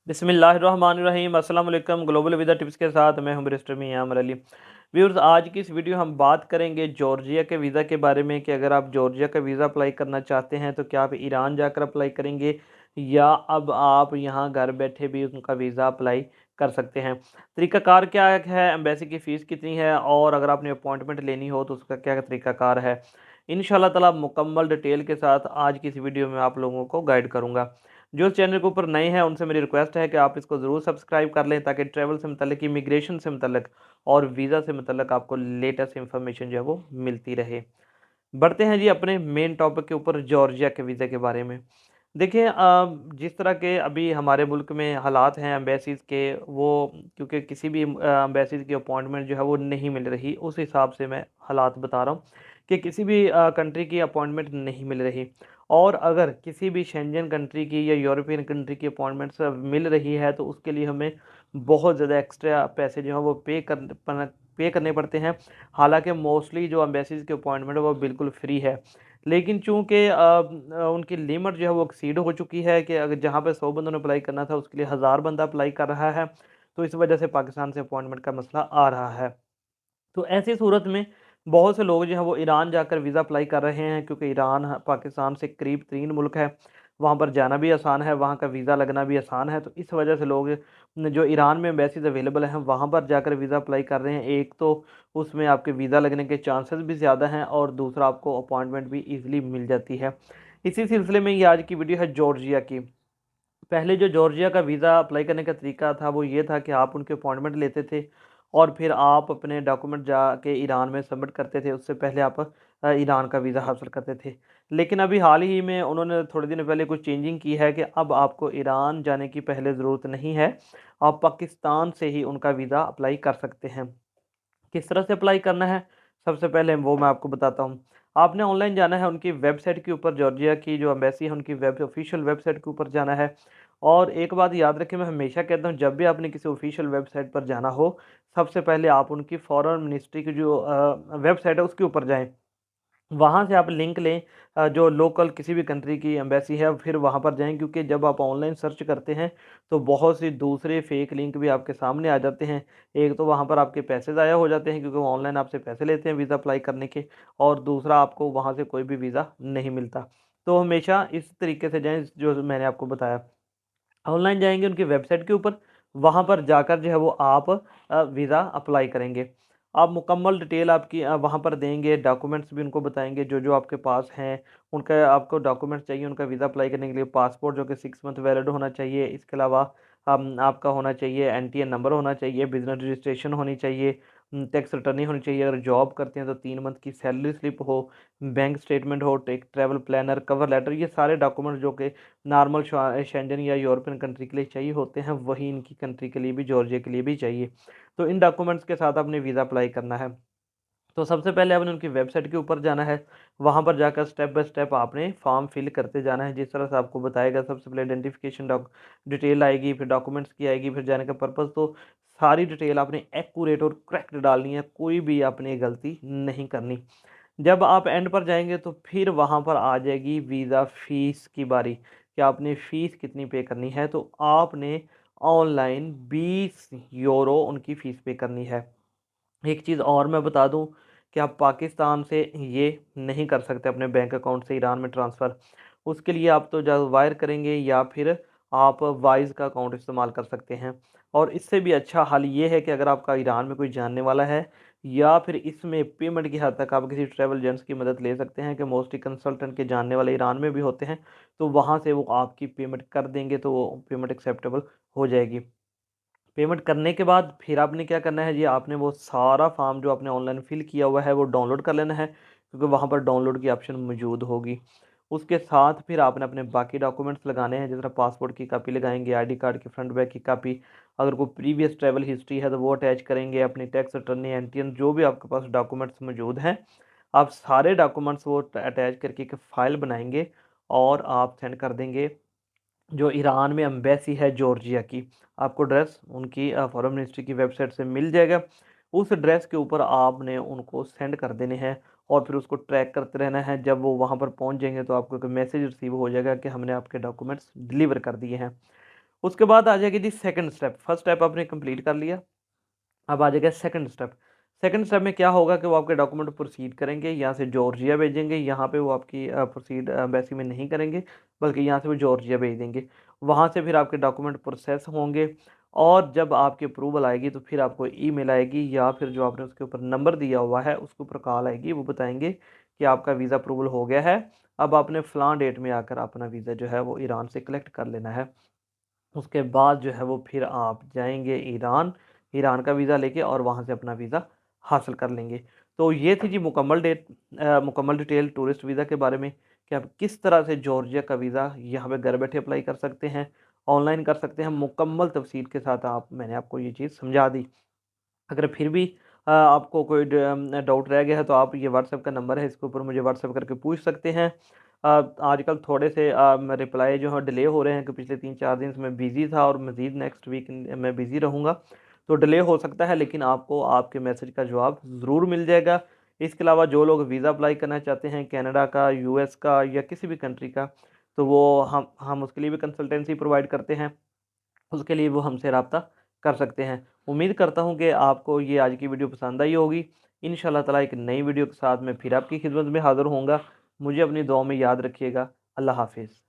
बिस्मिल्लाहिर्रहमानिर्रहीम अस्सलाम वालेकुम। ग्लोबल वीज़ा टिप्स के साथ मैं हूं बैरिस्टर मियां अली। व्यूअर्स, आज की इस वीडियो हम बात करेंगे जॉर्जिया के वीज़ा के बारे में कि अगर आप जॉर्जिया का वीज़ा अप्लाई करना चाहते हैं तो क्या आप ईरान जाकर अप्लाई करेंगे या अब आप यहां घर बैठे भी उनका वीज़ा अप्लाई कर सकते हैं। तरीकाकार क्या है, एम्बेसी की फ़ीस कितनी है और अगर आपने अपॉइंटमेंट लेनी हो तो उसका क्या तरीकाकार है, इंशाल्लाह ताला मुकम्मल डिटेल के साथ आज की इस वीडियो में आप लोगों को गाइड करूँगा। जो चैनल के ऊपर नए हैं उनसे मेरी रिक्वेस्ट है कि आप इसको ज़रूर सब्सक्राइब कर लें ताकि ट्रैवल से मतलब, इमिग्रेशन से मतलब और वीज़ा से मतलब आपको लेटेस्ट इन्फॉर्मेशन जो है वो मिलती रहे। बढ़ते हैं जी अपने मेन टॉपिक के ऊपर, जॉर्जिया के वीज़ा के बारे में। देखिए, जिस तरह के अभी हमारे मुल्क में हालात हैं एम्बेसीज़ के, वो क्योंकि किसी भी एम्बेसीज़ की अपॉइंटमेंट जो है वो नहीं मिल रही, उस हिसाब से मैं हालात बता रहा हूँ कि किसी भी कंट्री की अपॉइंटमेंट नहीं मिल रही। और अगर किसी भी शेंजन कंट्री की या यूरोपियन कंट्री की अपॉइंटमेंट्स मिल रही है तो उसके लिए हमें बहुत ज़्यादा एक्स्ट्रा पैसे जो हैं वो पे करने पड़ते हैं। हालांकि मोस्टली जो एम्बेसीज़ की अपॉइंटमेंट है वो बिल्कुल फ्री है, लेकिन चूँकि उनकी लिमिट जो है वो एक्सीड हो चुकी है कि अगर जहाँ पे 100 बंदों ने अप्लाई करना था उसके लिए 1000 बंदा अप्लाई कर रहा है, तो इस वजह से पाकिस्तान से अपॉइंटमेंट का मसला आ रहा है। तो ऐसी सूरत में बहुत से लोग जो हैं वो ईरान जाकर वीज़ा अप्लाई कर रहे हैं, क्योंकि ईरान पाकिस्तान से करीब तरीन मुल्क है, वहाँ पर जाना भी आसान है, वहाँ का वीज़ा लगना भी आसान है। तो इस वजह से लोग जो ईरान में एम्बेसीज अवेलेबल हैं वहाँ पर जाकर वीज़ा अप्लाई कर रहे हैं। एक तो उसमें आपके वीज़ा लगने के चांसेस भी ज़्यादा हैं और दूसरा आपको अपॉइंटमेंट भी ईजिली मिल जाती है। इसी सिलसिले में ये आज की वीडियो है जॉर्जिया की। पहले जो जॉर्जिया का वीज़ा अप्लाई करने का तरीका था वो ये था कि आप उनके अपॉइंटमेंट लेते थे और फिर आप अपने डॉक्यूमेंट जाके ईरान में सबमिट करते थे। उससे पहले आप ईरान का वीज़ा हासिल करते थे। लेकिन अभी हाल ही में उन्होंने थोड़े दिन पहले कुछ चेंजिंग की है कि अब आपको ईरान जाने की पहले ज़रूरत नहीं है, आप पाकिस्तान से ही उनका वीज़ा अप्लाई कर सकते हैं। किस तरह से अप्लाई करना है, सबसे पहले वो मैं आपको बताता हूँ। आपने ऑनलाइन जाना है, उनकी वेबसाइट के ऊपर, जॉर्जिया की जो एम्बेसी है उनकी ऑफिशियल वेबसाइट के ऊपर जाना है। और एक बात याद रखें, मैं हमेशा कहता हूँ जब भी आपने किसी ऑफिशियल वेबसाइट पर जाना हो, सबसे पहले आप उनकी फॉरेन मिनिस्ट्री की जो वेबसाइट है उसके ऊपर जाएं। वहाँ से आप लिंक लें, जो लोकल किसी भी कंट्री की एम्बेसी है, फिर वहाँ पर जाएँ, क्योंकि जब आप ऑनलाइन सर्च करते हैं तो बहुत सी दूसरे फेक लिंक भी आपके सामने आ जाते हैं। एक तो वहाँ पर आपके पैसे ज़ाया हो जाते हैं क्योंकि वो ऑनलाइन आपसे पैसे लेते हैं वीज़ा अप्लाई करने के, और दूसरा आपको वहाँ से कोई भी वीज़ा नहीं मिलता। तो हमेशा इस तरीके से जाएँ जो मैंने आपको बताया। ऑनलाइन जाएँगे उनकी वेबसाइट के ऊपर, वहाँ पर जाकर जो है वो आप वीज़ा अप्लाई करेंगे। आप मुकम्मल डिटेल आपकी वहाँ पर देंगे, डॉक्यूमेंट्स भी उनको बताएँगे जो आपके पास हैं। उनका आपको डॉक्यूमेंट्स चाहिए उनका वीज़ा अप्लाई करने के लिए, पासपोर्ट जो कि 6 मंथ वैलिड होना चाहिए। इसके अलावा आपका होना चाहिए एनटीएन नंबर होना चाहिए, बिज़नेस रजिस्ट्रेशन होनी चाहिए, टैक्स रिटर्निंग होनी चाहिए। अगर जॉब करते हैं तो 3 मंथ की सैलरी स्लिप हो, बैंक स्टेटमेंट हो, take travel planner, cover letter, ये सारे डॉक्यूमेंट जो कि नॉर्मल शेंजन या यूरोपियन कंट्री के लिए चाहिए होते हैं, वही इनकी कंट्री के लिए भी, जॉर्जिया के लिए भी चाहिए। तो इन डॉक्यूमेंट्स के साथ आपने वीज़ा अप्लाई करना है। तो सबसे पहले आपने उनकी वेबसाइट के ऊपर जाना है, वहाँ पर जाकर स्टेप बाय स्टेप आपने फॉर्म फिल करते जाना है जिस तरह से आपको बताएगा। सबसे पहले आइडेंटिफिकेशन डिटेल आएगी, फिर डॉक्यूमेंट्स की आएगी, फिर जाने का पर्पज़। तो सारी डिटेल आपने एक्यूरेट और करेक्ट डालनी है, कोई भी आपने गलती नहीं करनी। जब आप एंड पर जाएँगे तो फिर वहाँ पर आ जाएगी वीज़ा फ़ीस की बारी कि आपने फ़ीस कितनी पे करनी है। तो आपने ऑनलाइन 20 यूरो उनकी फ़ीस पे करनी है। एक चीज़ और मैं बता दूँ कि आप पाकिस्तान से ये नहीं कर सकते अपने बैंक अकाउंट से ईरान में ट्रांसफ़र। उसके लिए आप तो या वायर करेंगे या फिर आप वाइज़ का अकाउंट इस्तेमाल कर सकते हैं। और इससे भी अच्छा हल ये है कि अगर आपका ईरान में कोई जानने वाला है, या फिर इसमें पेमेंट की हद तक आप किसी ट्रैवल एजेंट्स की मदद ले सकते हैं कि मोस्टली कंसल्टेंट के जानने वाले ईरान में भी होते हैं, तो वहाँ से वो आपकी पेमेंट कर देंगे, तो वो पेमेंट एक्सेप्टेबल हो जाएगी। पेमेंट करने के बाद फिर आपने क्या करना है जी, आपने वो सारा फॉर्म जो आपने ऑनलाइन फिल किया हुआ है वो डाउनलोड कर लेना है, क्योंकि वहाँ पर डाउनलोड की ऑप्शन मौजूद होगी। उसके साथ फिर आपने अपने बाकी डॉक्यूमेंट्स लगाने हैं, जिस तरह पासपोर्ट की कॉपी लगाएंगे, आईडी कार्ड की फ्रंट बैक की कॉपी, अगर कोई प्रीवियस ट्रैवल हिस्ट्री है तो वो अटैच करेंगे, अपनी टैक्स रिटर्न, एनटीएन, जो भी आपके पास डॉक्यूमेंट्स मौजूद हैं, आप सारे डॉक्यूमेंट्स वो अटैच करके एक फ़ाइल बनाएंगे और आप सेंड कर देंगे जो ईरान में एम्बेसी है जॉर्जिया की। आपको ड्रेस उनकी फॉरेन मिनिस्ट्री की वेबसाइट से मिल जाएगा। उस ड्रेस के ऊपर आपने उनको सेंड कर देने हैं और फिर उसको ट्रैक करते रहना है। जब वो वहाँ पर पहुँच जाएंगे तो आपको एक मैसेज रिसीव हो जाएगा कि हमने आपके डॉक्यूमेंट्स डिलीवर कर दिए हैं। उसके बाद आ जाएगी जी सेकंड स्टेप। फर्स्ट स्टेप आपने कंप्लीट कर लिया, अब आ जाएगा सेकंड स्टेप। सेकंड स्टेप में क्या होगा कि वो आपके डॉक्यूमेंट प्रोसीड करेंगे, यहाँ से जॉर्जिया भेजेंगे। यहाँ पे वो आपकी प्रोसीड एम्बेसी में नहीं करेंगे, बल्कि यहाँ से वो जॉर्जिया भेज देंगे। वहाँ से फिर आपके डॉक्यूमेंट प्रोसेस होंगे, और जब आपकी अप्रूवल आएगी तो फिर आपको ईमेल आएगी, या फिर जो आपने उसके ऊपर नंबर दिया हुआ है उसके ऊपर कॉल आएगी। वो बताएंगे कि आपका वीज़ा अप्रूवल हो गया है, अब आपने फ़लाँ डेट में आकर अपना वीज़ा जो है वो ईरान से कलेक्ट कर लेना है। उसके बाद जो है वो फिर आप जाएँगे ईरान, ईरान का वीज़ा लेके, और वहाँ से अपना वीज़ा हासिल कर लेंगे। तो ये थी जी मुकम्मल डिटेल टूरिस्ट वीज़ा के बारे में, कि आप किस तरह से जॉर्जिया का वीज़ा यहाँ पे घर बैठे अप्लाई कर सकते हैं, ऑनलाइन कर सकते हैं। मुकम्मल तफ़सील के साथ मैंने आपको ये चीज़ समझा दी। अगर फिर भी आपको कोई डाउट रह गया है तो आप, ये व्हाट्सएप का नंबर है, इसके ऊपर मुझे व्हाट्सएप करके पूछ सकते हैं। आजकल थोड़े से रिप्लाई जो है डिले हो रहे हैं, कि पिछले 3-4 दिन से मैं बिज़ी था, और मज़ीद नेक्स्ट वीक मैं बिज़ी रहूँगा, तो डिले हो सकता है, लेकिन आपको आपके मैसेज का जवाब ज़रूर मिल जाएगा। इसके अलावा जो लोग वीज़ा अप्लाई करना चाहते हैं कनाडा का, यूएस का, या किसी भी कंट्री का, तो वो हम उसके लिए भी कंसल्टेंसी प्रोवाइड करते हैं। उसके लिए वो हमसे रब्ता कर सकते हैं। उम्मीद करता हूँ कि आपको ये आज की वीडियो पसंद आई होगी। इंशाल्लाह ताला एक नई वीडियो के साथ मैं फिर आपकी खिदमत में हाज़िर होऊँगा। मुझे अपनी दुआओं में याद रखिएगा। अल्लाह हाफ़िज़।